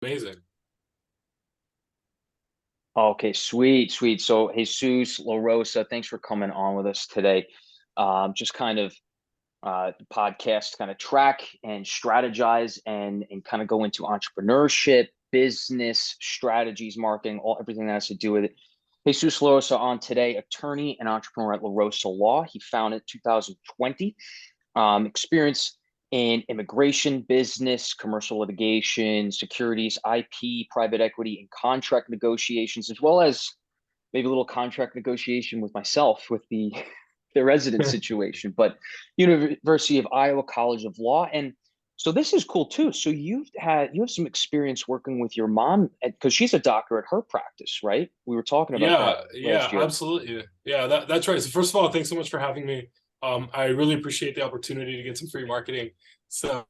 Amazing. Okay, sweet, sweet. So, Jesus, La Rosa, thanks for coming on with us today. Just kind of the podcast kind of track and strategize and kind of go into entrepreneurship, business strategies, marketing, all everything that has to do with it. Jesus La Rosa on today, attorney and entrepreneur at La Rosa Law. He founded 2020. Experience in immigration, business, commercial litigation, securities, IP, private equity, and contract negotiations, as well as maybe a little contract negotiation with myself with the the resident situation. But University of Iowa College of Law, and so this is cool too. So you have some experience working with your mom because she's a doctor at her practice, right? We were talking about that Yeah, yeah, last year. absolutely. Yeah, that's right. So first of all, thanks so much for having me. I really appreciate the opportunity to get some free marketing. So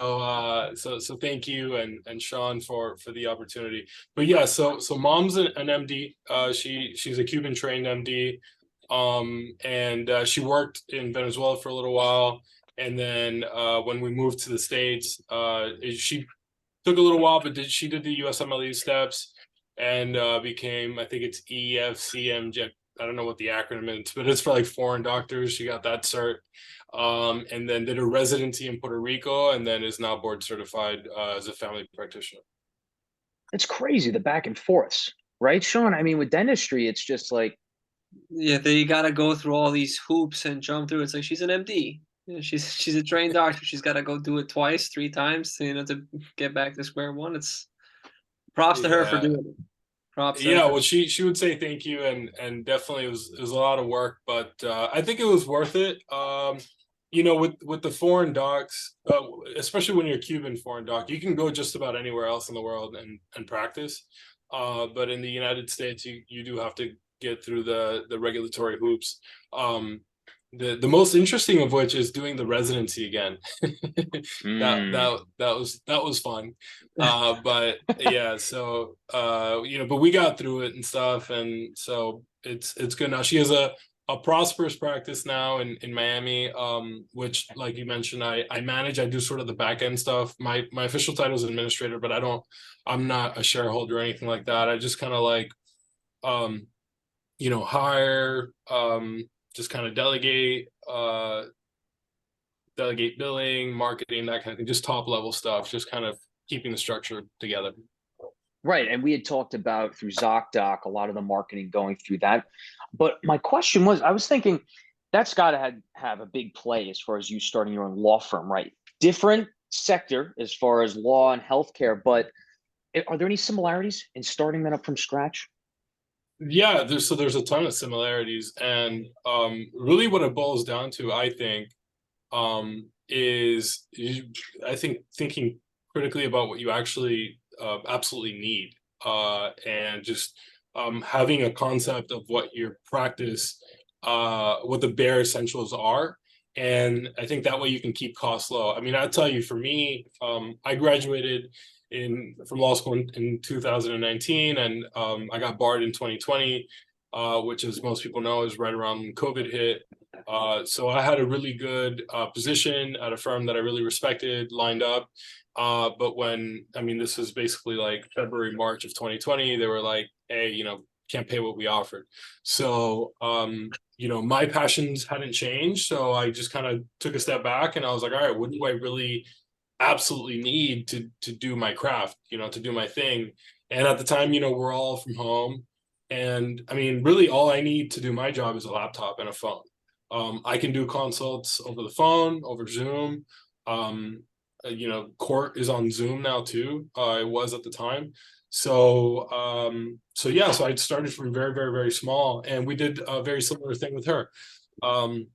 thank you and Sean for the opportunity. But yeah, so mom's an MD. She's a Cuban trained MD. And she worked in Venezuela for a little while. And then when we moved to the States, she took a little while, but she did the USMLE steps and became, I think it's EFCMJ. I don't know what the acronym is, but it's for like foreign doctors. She got that cert, and then did a residency in Puerto Rico, and then is now board certified as a family practitioner. It's crazy the back and forths, right, Sean? I mean, with dentistry, it's just like Yeah, they gotta go through all these hoops and jump through. It's like she's an MD. Yeah, she's a trained doctor. She's got to go do it twice, three times, to get back to square one. It's props to her for Yeah, doing it. Props to yeah. her. Well, she would say thank you, and definitely it was a lot of work, but I think it was worth it. With the foreign docs, especially when you're a Cuban foreign doc, you can go just about anywhere else in the world and practice. But in the United States, you do have to get through the regulatory hoops. The most interesting of which is doing the residency again. mm, That was fun. But yeah, so but we got through it and stuff, and so it's good now. She has a prosperous practice now in Miami, which, like you mentioned, I manage. I do sort of the back end stuff. My official title is administrator, but I'm not a shareholder or anything like that. I just kind of like um, hire, just kind of delegate billing, marketing, that kind of thing, just top level stuff, just kind of keeping the structure together. right. And we had talked about through ZocDoc a lot of the marketing going through that. But my question was, I was thinking that's got to have a big play as far as you starting your own law firm, right? Different sector as far as law and healthcare, but are there any similarities in starting that up from scratch? Yeah, there's a ton of similarities, and really what it boils down to, I think, is I think thinking critically about what you actually absolutely need, and just having a concept of what your practice, what the bare essentials are. And I think that way you can keep costs low. I mean, I'll tell you, for me, I graduated in from law school in 2019, and I got barred in 2020, which, as most people know, is right around when COVID hit. So I had a really good position at a firm that I really respected lined up. But I mean, this was basically like February, March of 2020, they were like, hey, can't pay what we offered. So, my passions hadn't changed. So I just kind of took a step back and I was like, all right, what do I really absolutely need to do my craft, to do my thing? And at the time, we're all from home. And I mean, really all I need to do my job is a laptop and a phone. I can do consults over the phone, over Zoom. Court is on Zoom now too. It was at the time. So I started from very, very, very small, and we did a very similar thing with her. Um,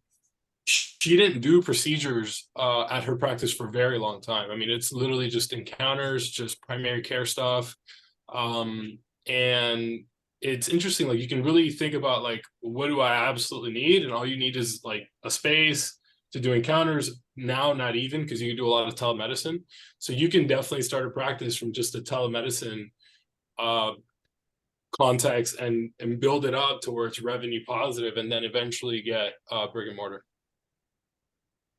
she didn't do procedures at her practice for a very long time. I mean, it's literally just encounters, just primary care stuff. And it's interesting, like you can really think about like, what do I absolutely need? And all you need is like a space to do encounters. Now, not even, because you can do a lot of telemedicine. So you can definitely start a practice from just a telemedicine uh, context and build it up to where it's revenue positive, and then eventually get brick and mortar.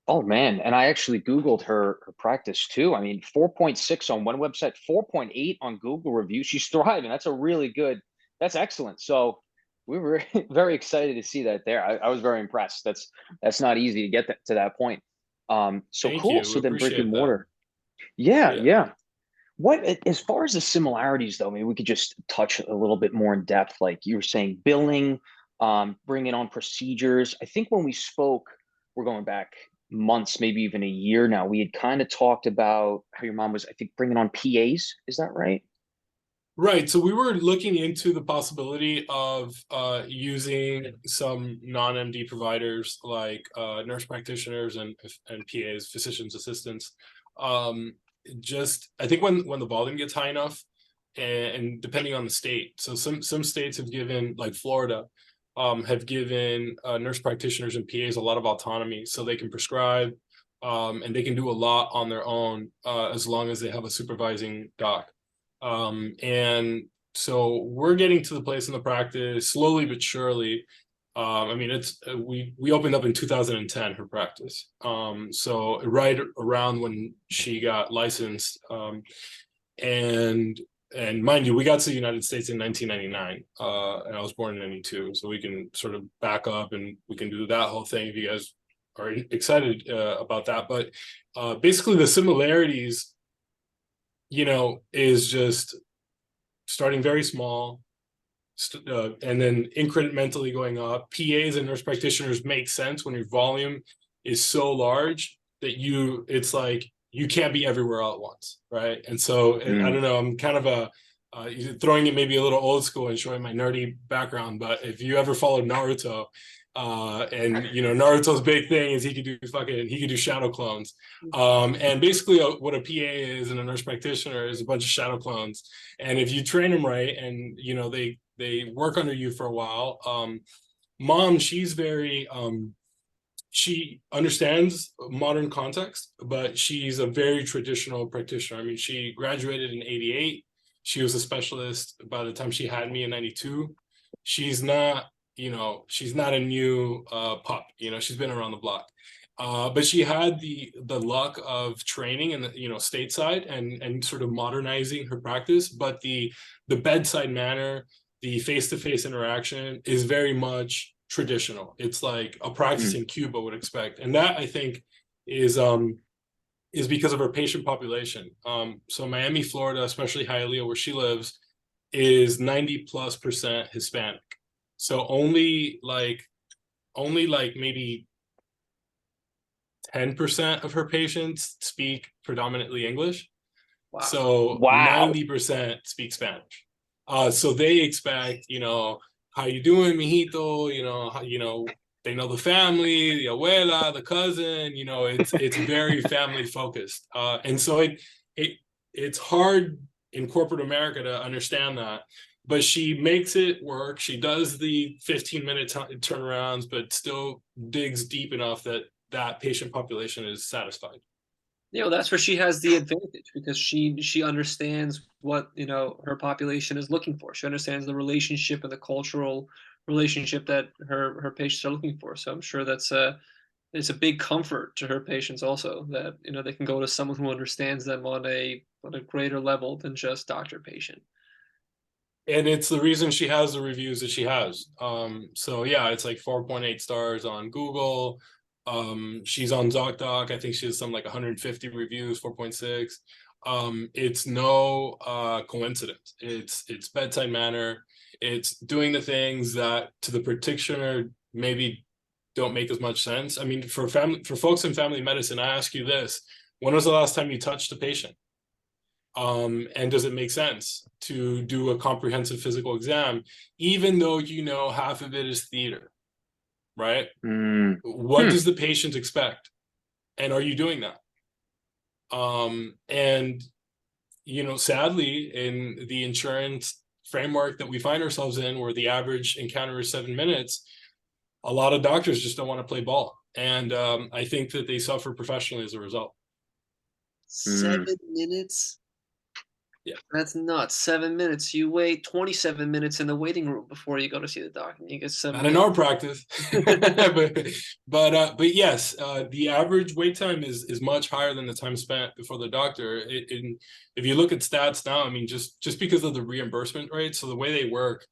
Oh man, and I actually Googled her practice too. I mean, 4.6 on one website, 4.8 on Google reviews. She's thriving. That's a really good, that's excellent. So we were very excited to see that there. I was very impressed. That's not easy to get to that point. So Thank cool. you. We So then brick and appreciate that. mortar. Yeah, Yeah. yeah. What as far as the similarities though, maybe we could just touch a little bit more in depth. Like you were saying, billing, bringing on procedures. I think when we spoke, we're going back months, maybe even a year now. We had kind of talked about how your mom was, I think, bringing on PAs. Is that right? Right. So we were looking into the possibility of using some non-MD providers like nurse practitioners and PAs, physicians assistants. Um, just I think when the volume gets high enough, and depending on the state. So some states have given, like Florida, have given nurse practitioners and PAs a lot of autonomy, so they can prescribe, and they can do a lot on their own as long as they have a supervising doc. And so we're getting to the place in the practice slowly but surely. I mean, it's we opened up in 2010 her practice. So right around when she got licensed, and and mind you, we got to the United States in 1999, and I was born in 92. So we can sort of back up and we can do that whole thing if you guys are excited about that. But basically, the similarities, is just starting very small, and then incrementally going up. PAs and nurse practitioners make sense when your volume is so large that it's like you can't be everywhere all at once, right? And so I Mm. don't know, I'm kind of throwing it maybe a little old school and showing my nerdy background, but if you ever followed Naruto, and Naruto's big thing is he could do shadow clones. And basically what a PA is and a nurse practitioner is a bunch of shadow clones. And if you train them right, and they work under you for a while, mom, she's very she understands modern context, but she's a very traditional practitioner. I mean, she graduated in 88. She was a specialist by the time she had me in 92. She's not, she's not a new pup, she's been around the block. But she had the luck of training in the stateside and sort of modernizing her practice. But the bedside manner, the face-to-face interaction is very much traditional. It's like a practice Mm. in Cuba would expect, and that I think is because of her patient population. So Miami, Florida, especially Hialeah, where she lives, is 90+% Hispanic. So only like maybe 10% of her patients speak predominantly English. Wow. So Wow. 90% speak Spanish. So they expect, how you doing, mijito? They know the family, the abuela, the cousin. It's very family focused, and so it's hard in corporate America to understand that. But she makes it work. She does the 15-minute turnarounds, but still digs deep enough that patient population is satisfied. That's where she has the advantage because she understands what her population is looking for. She understands the relationship and the cultural relationship that her patients are looking for. So I'm sure it's a big comfort to her patients also that they can go to someone who understands them on a greater level than just doctor patient. And it's the reason she has the reviews that she has. So yeah, it's like 4.8 stars on Google. She's on ZocDoc. I think she has some like 150 reviews, 4.6. It's no coincidence. It's bedside manner. It's doing the things that to the practitioner maybe don't make as much sense. I mean, for folks in family medicine, I ask you this: when was the last time you touched a patient? And does it make sense to do a comprehensive physical exam, even though half of it is theater, right? Mm. What Hmm. does the patient expect? And are you doing that? And sadly, in the insurance framework that we find ourselves in, where the average encounter is 7 minutes, a lot of doctors just don't want to play ball. And I think that they suffer professionally as a result. Mm. 7 minutes. That's nuts. 7 minutes. You wait 27 minutes in the waiting room before you go to see the doc, and you get Not in 7 minutes. our practice, but yes, the average wait time is much higher than the time spent before the doctor. If you look at stats now, I mean, just because of the reimbursement rate, so the way they work,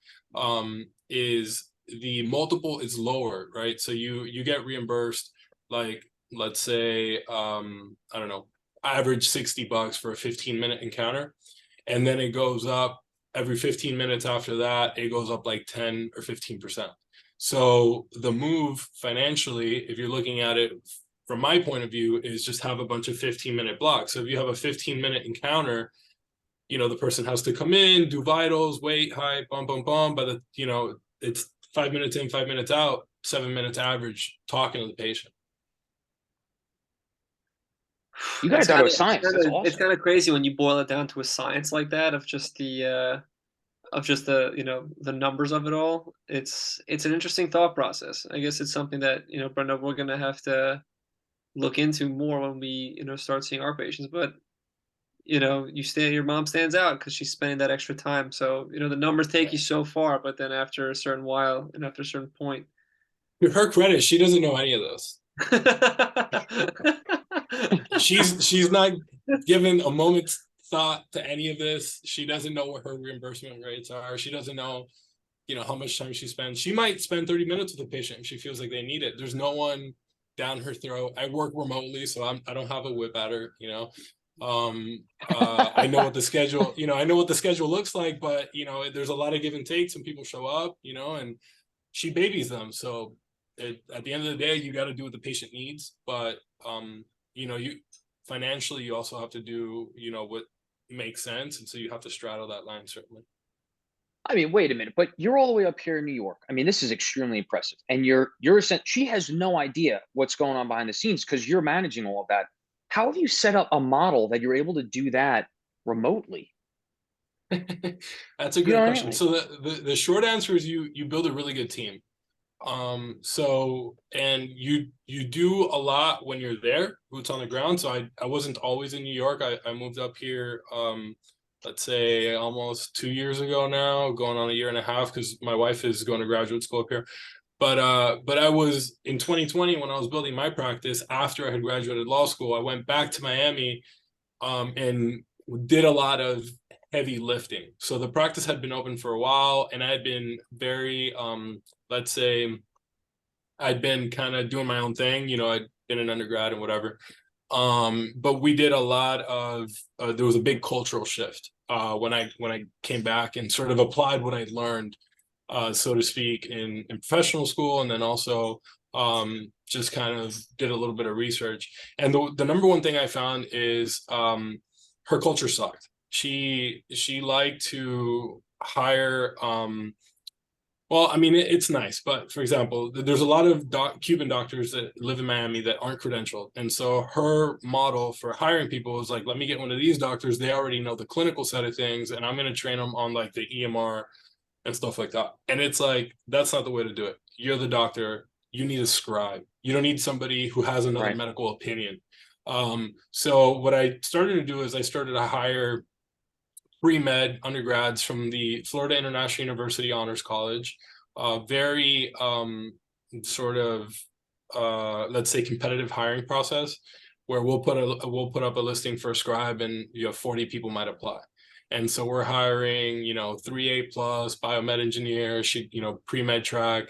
is the multiple is lower, right? So you get reimbursed, like, let's say, I don't know, average $60 for a 15-minute encounter, and then it goes up every 15 minutes after that, it goes up like 10 or 15%. So the move financially, if you're looking at it from my point of view, is just have a bunch of 15-minute blocks. So if you have a 15-minute encounter, the person has to come in, do vitals, wait, hi, bum, bum, bum. But it's 5 minutes in, 5 minutes out, 7 minutes average talking to the patient. You guys thought it was science. That's It's awesome. kind of crazy when you boil it down to a science like that of just the the numbers of it all. It's an interesting thought process. I guess it's something that Brenda, we're gonna have to look into more when we start seeing our patients. But your mom stands out because she's spending that extra time. So the numbers take you so far, but then after a certain while and after a certain point. To her credit, she doesn't know any of this. She's not given a moment's thought to any of this. She doesn't know what her reimbursement rates are. She doesn't know, how much time she spends. She might spend 30 minutes with a patient if she feels like they need it. There's no one down her throat. I work remotely, so I don't have a whip at her, I know what the schedule, I know what the schedule looks like, but there's a lot of give and take. Some people show up, and she babies them. So at the end of the day, you got to do what the patient needs. But you financially, you also have to do what makes sense, and so you have to straddle that line, certainly. I mean, wait a minute, but you're all the way up here in New York. I mean, this is extremely impressive. And she has no idea what's going on behind the scenes because you're managing all of that. How have you set up a model that you're able to do that remotely? That's a You know great what I mean? question. So the short answer is you build a really good team. So, and you do a lot when you're there, boots on the ground. So I wasn't always in New York. I moved up here, let's say almost 2 years ago now, going on a year and a half, because my wife is going to graduate school up here. But I was in 2020 when I was building my practice after I had graduated law school. I went back to Miami, and did a lot of heavy lifting. So the practice had been open for a while, and I had been very, let's say, I'd been kind of doing my own thing. I'd been an undergrad and whatever. But we did a lot of. There was a big cultural shift when I came back and sort of applied what I'd learned, so to speak, in professional school, and then also just kind of did a little bit of research. And the number one thing I found is her culture sucked. She liked to hire. Well, I mean, it's nice, but for example, there's a lot of Cuban doctors that live in Miami that aren't credentialed. And so her model for hiring people is like, let me get one of these doctors. They already know the clinical side of things, and I'm going to train them on like the EMR and stuff like that. And it's like, that's not the way to do it. You're the doctor. You need a scribe. You don't need somebody who has another Right. medical opinion. So what I started to do is I started to hire pre-med undergrads from the Florida International University Honors College, very sort of let's say competitive hiring process, where we'll put up a listing for a scribe, and 40 people might apply. And so we're hiring 3A plus biomed engineers, pre-med track.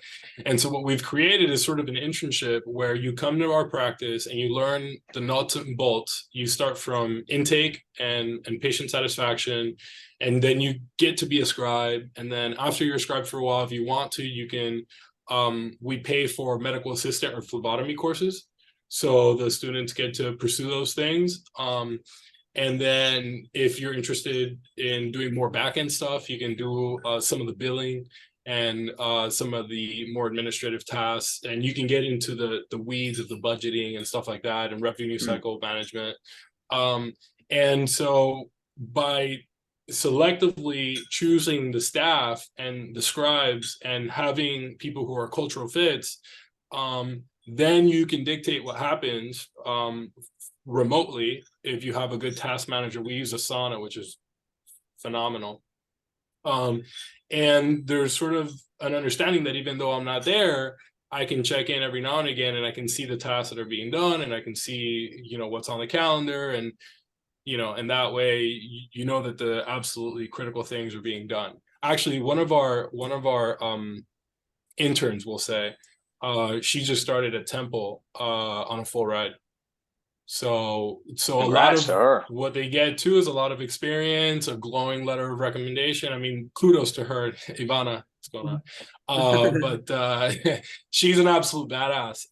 And so what we've created is sort of an internship where you come to our practice and you learn the nuts and bolts. You start from intake and patient satisfaction, and then you get to be a scribe. And then after you're a scribe for a while, if you want to, you can, we pay for medical assistant or phlebotomy courses. So the students get to pursue those things. And then if you're interested in doing more back-end stuff, you can do some of the billing and some of the more administrative tasks. And you can get into the weeds of the budgeting and stuff like that, and revenue cycle management. And so by selectively choosing the staff and the scribes and having people who are cultural fits, then you can dictate what happens remotely. If you have a good task manager, we use Asana, which is phenomenal. And there's sort of an understanding that even though I'm not there, I can check in every now and again, and I can see the tasks that are being done, and I can see, what's on the calendar, and and that way, that the absolutely critical things are being done. Actually, one of our interns will say, she just started at Temple on a full ride. So a lot Congrats of to her. what they get too is a lot of experience, a glowing letter of recommendation. I mean, kudos to her, Ivana. What's going on? But she's an absolute badass.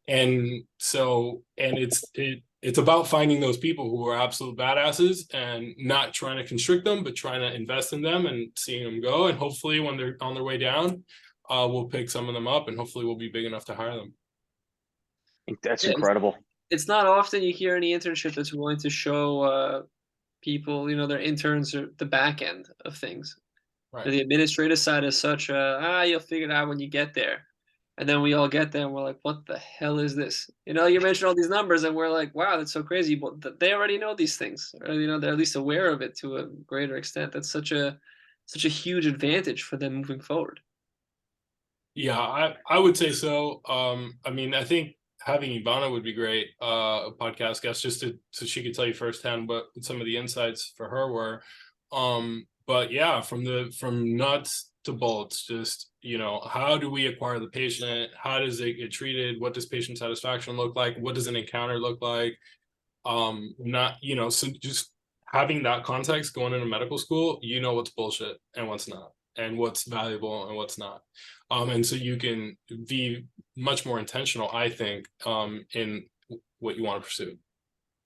And it's about finding those people who are absolute badasses and not trying to constrict them, but trying to invest in them and seeing them go. And hopefully, when they're on their way down, we'll pick some of them up, and hopefully, we'll be big enough to hire them. That's Yeah, incredible. it's not often you hear any internship that's willing to show people, their interns are the back end of things. Right. The administrative side is such you'll figure it out when you get there. And then we all get there and we're like, what the hell is this? You mentioned all these numbers and we're like, wow, that's so crazy. But they already know these things. Or, they're at least aware of it to a greater extent. That's such a huge advantage for them moving forward. Yeah, I would say so. I mean, I think having Ivana would be great, a podcast guest, just so she could tell you firsthand what some of the insights for her were. But yeah, from nuts to bolts, just how do we acquire the patient? How does it get treated? What does patient satisfaction look like? What does an encounter look like? Not so just having that context going into medical school, what's bullshit and what's not, and what's valuable and what's not. And so you can be much more intentional, I think, in what you want to pursue.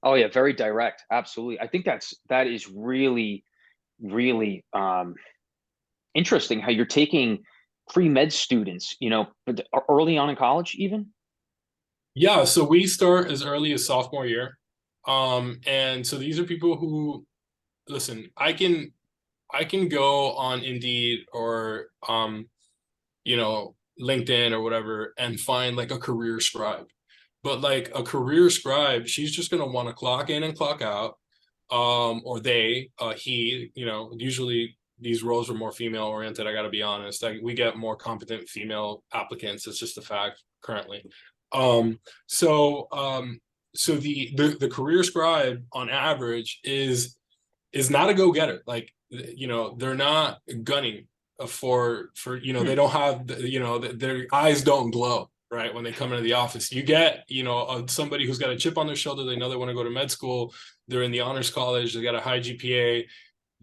Oh yeah, very direct. Absolutely. I think that is really, really interesting how you're taking pre-med students, early on in college even. Yeah, so we start as early as sophomore year. And so these are people who, listen, I can go on Indeed or LinkedIn or whatever and find like a career scribe. But like a career scribe, she's just gonna want to clock in and clock out. Or he, usually these roles are more female oriented. I gotta be honest. Like we get more competent female applicants. It's just a fact currently. So the career scribe on average is not a go-getter. Like they're not gunning for they don't have their eyes don't glow right when they come into the office. You get somebody who's got a chip on their shoulder. They know they want to go to med school. They're in the honors college. They got a high GPA.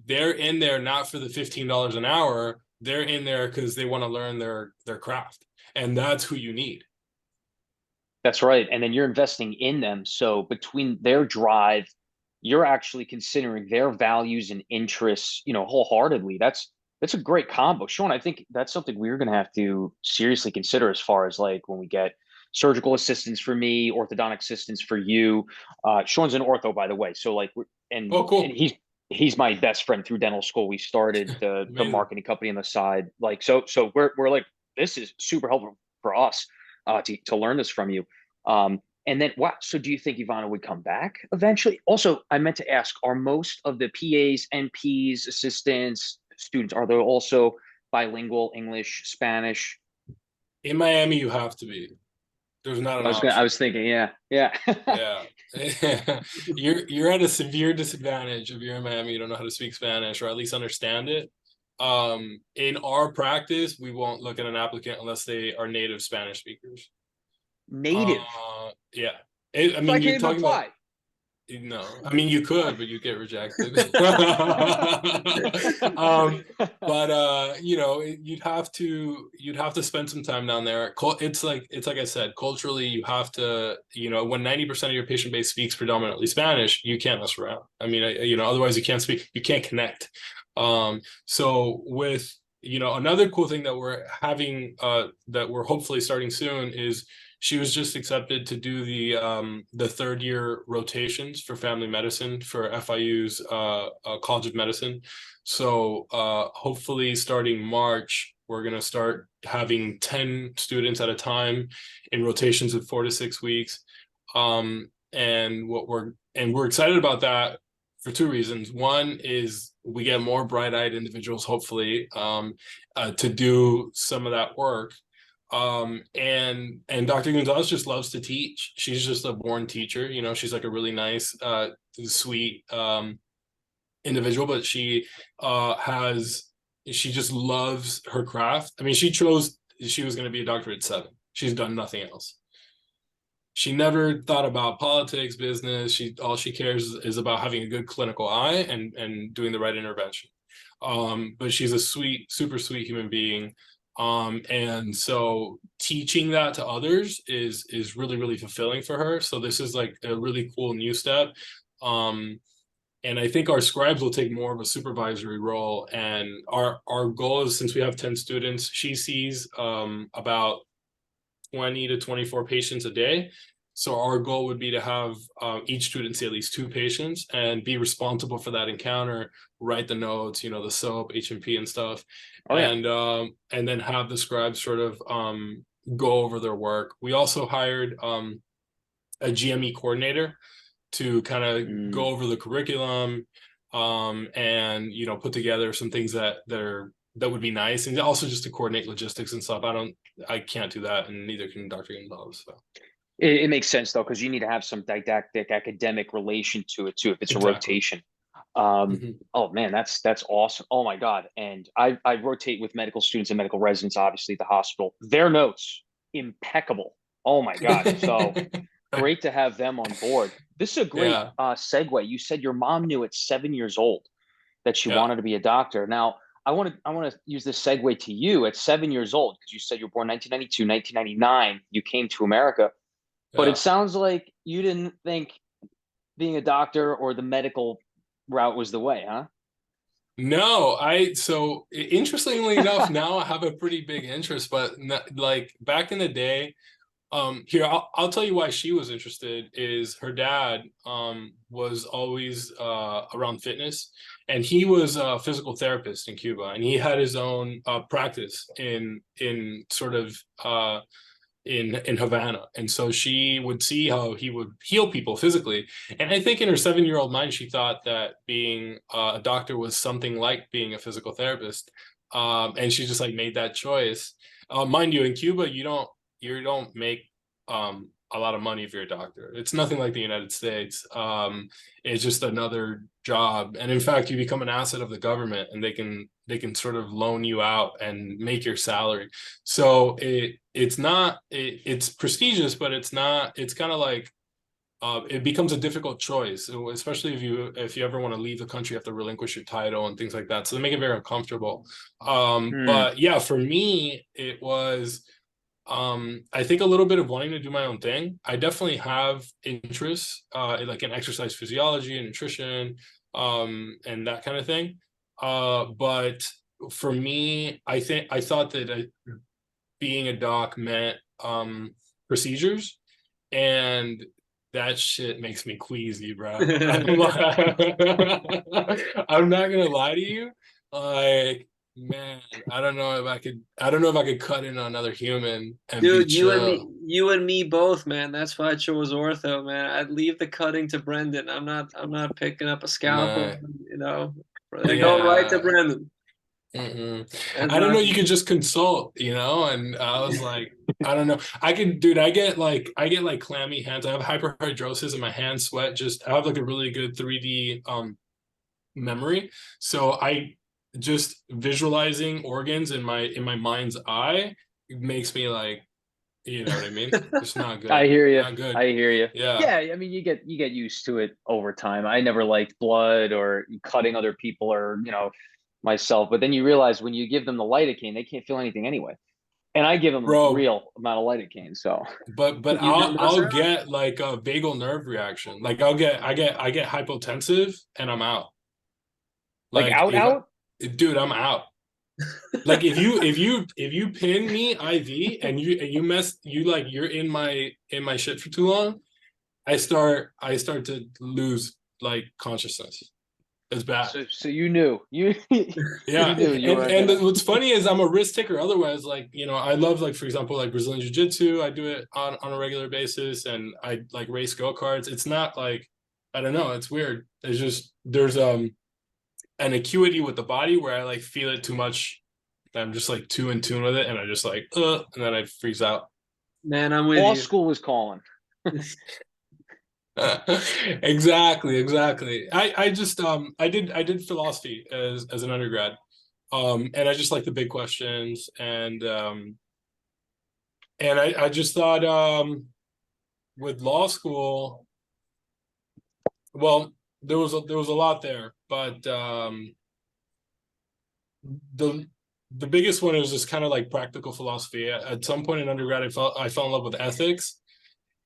They're in there not for the $15 an hour. They're in there because they want to learn their craft, and that's who you need. That's right. And then you're investing in them. So between their drive, you're actually considering their values and interests, wholeheartedly. That's a great combo. Sean, I think that's something we're going to have to seriously consider as far as like when we get surgical assistants for me, orthodontic assistants for you. Sean's an ortho, by the way. So like, Oh, cool. and he's my best friend through dental school. We started the marketing company on the side. Like, so we're like, this is super helpful for us to learn this from you. And then wow, so do you think Ivana would come back eventually? Also, I meant to ask, are most of the PAs, NPs, assistants, students, are they also bilingual, English, Spanish? In Miami, you have to be. There's not an option. I was thinking, yeah. Yeah. You're at a severe disadvantage if you're in Miami, you don't know how to speak Spanish or at least understand it. In our practice, we won't look at an applicant unless they are native Spanish speakers. Native. Yeah. I mean, you're talking about. No, I mean you could, but you get rejected. But you'd have to spend some time down there. It's like I said, culturally, you have to, when 90% of your patient base speaks predominantly Spanish, you can't mess around. I mean, otherwise you can't connect. So with another cool thing that we're having, that we're hopefully starting soon is. She was just accepted to do the third year rotations for family medicine for FIU's College of Medicine. So hopefully starting March, we're going to start having 10 students at a time in rotations of 4 to 6 weeks. And we're excited about that for two reasons. One is we get more bright-eyed individuals, hopefully, to do some of that work. And Dr. Gonzalez just loves to teach. She's just a born teacher. You know, she's like a really nice, sweet individual, but she just loves her craft. I mean, she was going to be a doctor at 7. She's done nothing else. She never thought about politics, business. All she cares is about having a good clinical eye and doing the right intervention. But she's a sweet, super sweet human being. And so teaching that to others is really, really fulfilling for her. So this is like a really cool new step. And I think our scribes will take more of a supervisory role. And our goal is, since we have 10 students, she sees about 20 to 24 patients a day. So our goal would be to have each student see at least 2 patients and be responsible for that encounter, write the notes, you know, the SOAP, H&P and stuff. Oh, yeah. And then have the scribes sort of go over their work. We also hired a GME coordinator to kind of go over the curriculum and, you know, put together some things that would be nice, and also just to coordinate logistics and stuff. I can't do that, and neither can Dr. Gonzalez. So it makes sense though, because you need to have some didactic academic relation to it too, if it's a rotation. Oh man, that's awesome. Oh my God. And I rotate with medical students and medical residents, obviously at the hospital. Their notes, impeccable. Oh my God. So great to have them on board. This is a great segue. You said your mom knew at 7 years old that she wanted to be a doctor. Now, I want to use this segue to you at 7 years old, because you said you were born 1992, 1999. You came to America, but it sounds like you didn't think being a doctor or the medical route was the way, huh? No, so interestingly enough, now I have a pretty big interest, but like back in the day, here, I'll tell you why she was interested. Is her dad was always around fitness, and he was a physical therapist in Cuba, and he had his own practice in sort of in Havana. And so she would see how he would heal people physically. And I think in her 7-year-old mind, she thought that being a doctor was something like being a physical therapist. And she just like made that choice. Mind you, in Cuba, you don't make a lot of money if you're a doctor. It's nothing like the United States. It's just another job. And in fact, you become an asset of the government, and they can sort of loan you out and make your salary. So it's prestigious, but it's kind of like it becomes a difficult choice, especially if you ever want to leave the country, you have to relinquish your title and things like that. So they make it very uncomfortable. But yeah, for me, it was I think a little bit of wanting to do my own thing. I definitely have interests like in exercise physiology and nutrition and that kind of thing. But for me, I thought that being a doc meant procedures, and that shit makes me queasy, bro. I'm not gonna lie to you. Like, man, I don't know if I could cut in on another human and dude, be chill. you and me both, man. That's why I chose ortho, man. I'd leave the cutting to Brendan. I'm not picking up a scalpel, you know. Go right to Brendan. I don't know, you could just consult, you know. And I was like, I don't know, I get like clammy hands. I have hyperhidrosis and my hands sweat. I have like a really good 3D memory, so I just visualizing organs in my mind's eye makes me like, you know what I mean? It's not good. I hear you. Not good. I hear you. Yeah. I mean, you get used to it over time. I never liked blood or cutting other people or, you know, myself. But then you realize when you give them the lidocaine, they can't feel anything anyway. And I give them a real amount of lidocaine. So, but I'll get like a vagal nerve reaction. Like I get hypotensive and I'm out. Like out? Dude, I'm out. Like if you pin me IV and you're in my shit for too long, I start to lose like consciousness. It's bad. So you knew yeah. And what's funny is I'm a risk taker otherwise. Like, you know, I love, like, for example, like Brazilian Jiu-Jitsu. I do it on a regular basis, and I like race go-karts. It's not like I don't know. It's weird. There's an acuity with the body where I like feel it too much. I'm just like too in tune with it, and I just like, and then I freeze out. Man, I'm with Law you. school is calling. Exactly, exactly. I just I did philosophy as an undergrad. And I just like the big questions, and I just thought with law school, well, there was a lot there, but the the biggest one was just kind of like practical philosophy. At some point in undergrad, I fell in love with ethics,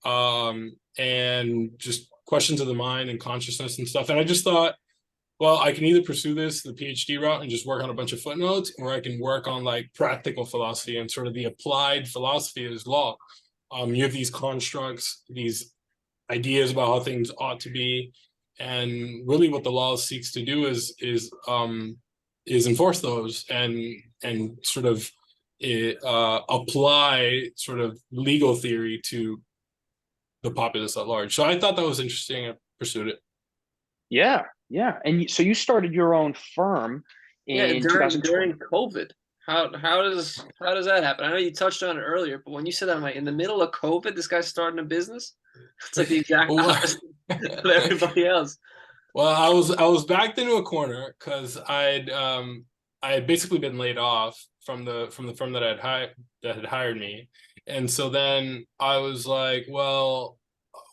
and just questions of the mind and consciousness and stuff. And I just thought, well, I can either pursue this the PhD route and just work on a bunch of footnotes, or I can work on like practical philosophy and sort of the applied philosophy is law. You have these constructs, these ideas about how things ought to be, and really what the law seeks to do is enforce those and sort of apply sort of legal theory to the populace at large. So I thought that was interesting. I pursued it. Yeah, yeah. And so you started your own firm Yeah, in during 2020. during COVID. How does that happen? I know you touched on it earlier, but when you said that, I'm like, in the middle of COVID, this guy's starting a business. It's like the exact Well, opposite of everybody else. well, I was backed into a corner because I had basically been laid off from the firm that had hired me, and so then I was like, well,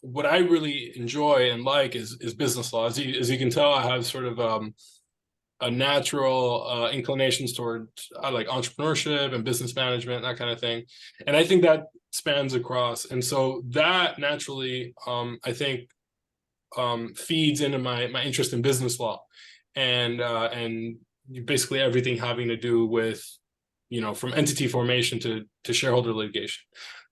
what I really enjoy and like is business law. As you can tell, I have sort of a natural inclinations toward like entrepreneurship and business management, that kind of thing, and I think that spans across. And so that naturally, I think, feeds into my interest in business law, and basically everything having to do with, from entity formation to shareholder litigation.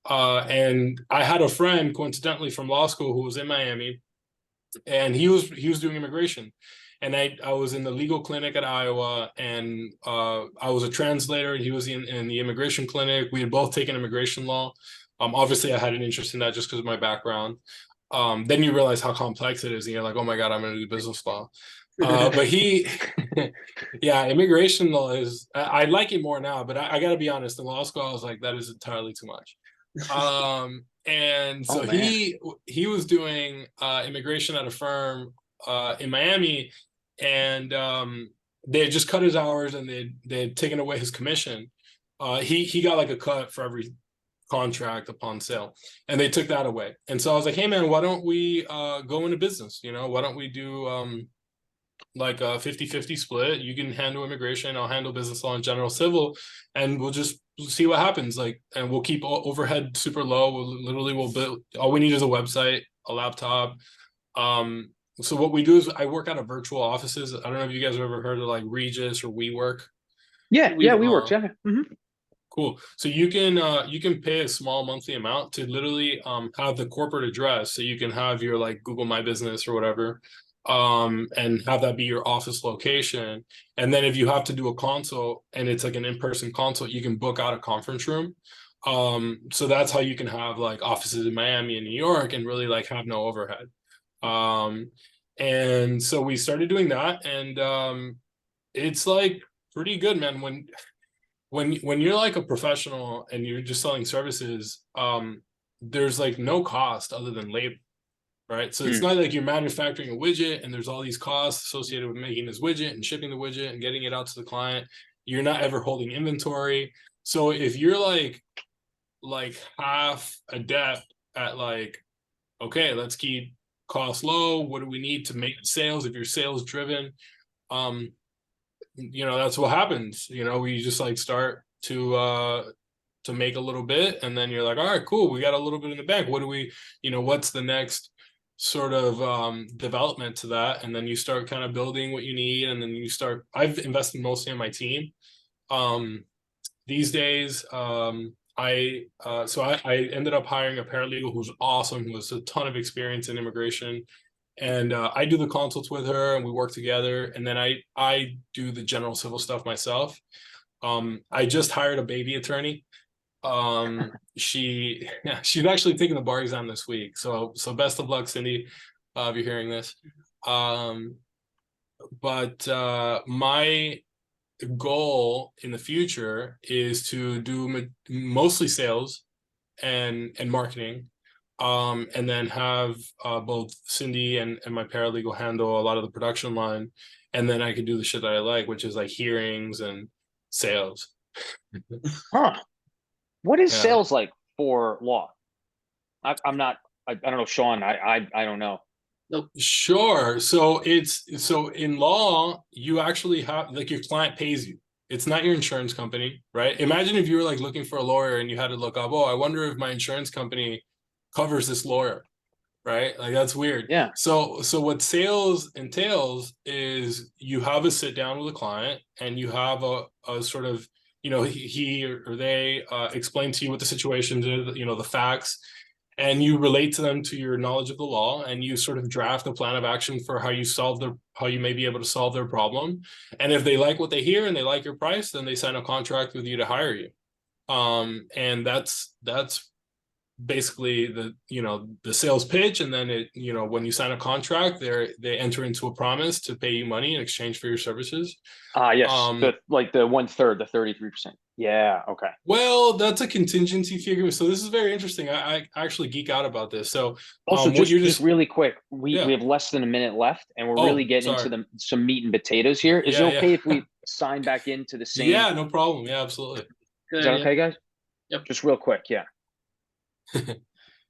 And I had a friend coincidentally from law school who was in Miami, and he was doing immigration, and I was in the legal clinic at Iowa, and I was a translator, and he was in the immigration clinic. We had both taken immigration law. Obviously I had an interest in that just because of my background. Then you realize how complex it is, and you're like, oh my God, I'm going to do business law. But yeah, immigration law I like it more now, but I got to be honest, in law school, I was like, that is entirely too much. And Oh so man. he was doing immigration at a firm in Miami, and they had just cut his hours, and they had taken away his commission. He got like a cut for every contract upon sale, and they took that away. And so I was like, hey man, why don't we go into business? Why don't we do like a 50-50 split? You can handle immigration, I'll handle business law and general civil, and we'll just see what happens. Like, and we'll keep overhead super low. We'll build, all we need is a website, a laptop. So what we do is I work out of virtual offices. I don't know if you guys have ever heard of like Regis or WeWork. Yeah, We yeah, we worked. Yeah. Cool. So you can pay a small monthly amount to literally have the corporate address, so you can have your like Google My Business or whatever, and have that be your office location. And then if you have to do a consult and it's like an in-person consult, you can book out a conference room. So that's how you can have like offices in Miami and New York and really like have no overhead. Um, and so we started doing that, and it's like pretty good, man. When you're like a professional and you're just selling services, there's like no cost other than labor, right? So it's Mm. not like you're manufacturing a widget and there's all these costs associated with making this widget and shipping the widget and getting it out to the client. You're not ever holding inventory. So if you're like half adept at like, okay, let's keep costs low, what do we need to make sales? If you're sales driven, um that's what happens. We just like start to make a little bit, and then you're like, all right, cool, we got a little bit in the bank. What do we, what's the next sort of development to that? And then you start kind of building what you need, and then I've invested mostly in my team these days. I ended up hiring a paralegal who's awesome, who has a ton of experience in immigration, and I do the consults with her, and we work together. And then I do the general civil stuff myself. I just hired a baby attorney. She's actually taking the bar exam this week. So best of luck, Cindy. if you're hearing this. But my goal in the future is to do mostly sales and marketing, and then have both Cindy and my paralegal handle a lot of the production line, and then I can do the shit that I like, which is like hearings and sales. Huh. What is Yeah. sales like for law? I'm not, I don't know, Sean, I don't know. Sure. So in law, you actually have, like, your client pays you. It's not your insurance company, right? Imagine if you were like looking for a lawyer and you had to look up, oh, I wonder if my insurance company covers this lawyer, right? Like, that's weird. Yeah. So what sales entails is you have a sit down with a client and you have a sort of, he or they explain to you what the situation is, the facts, and you relate to them to your knowledge of the law, and you sort of draft a plan of action for how you may be able to solve their problem. And if they like what they hear and they like your price, then they sign a contract with you to hire you. And that's basically the sales pitch. And then when you sign a contract, they enter into a promise to pay you money in exchange for your services. Yes, the 1/3, the 33%. Yeah, okay. Well, that's a contingency figure. So this is very interesting. I actually geek out about this. So Also, what just you're just really quick, we Yeah. have less than a minute left, and we're really Oh, getting sorry. into some meat and potatoes here. Is Yeah, it okay yeah. if we sign back into the same? Yeah, no problem. Yeah, absolutely. Good Is that idea. okay, guys? Yep. Just real quick, yeah.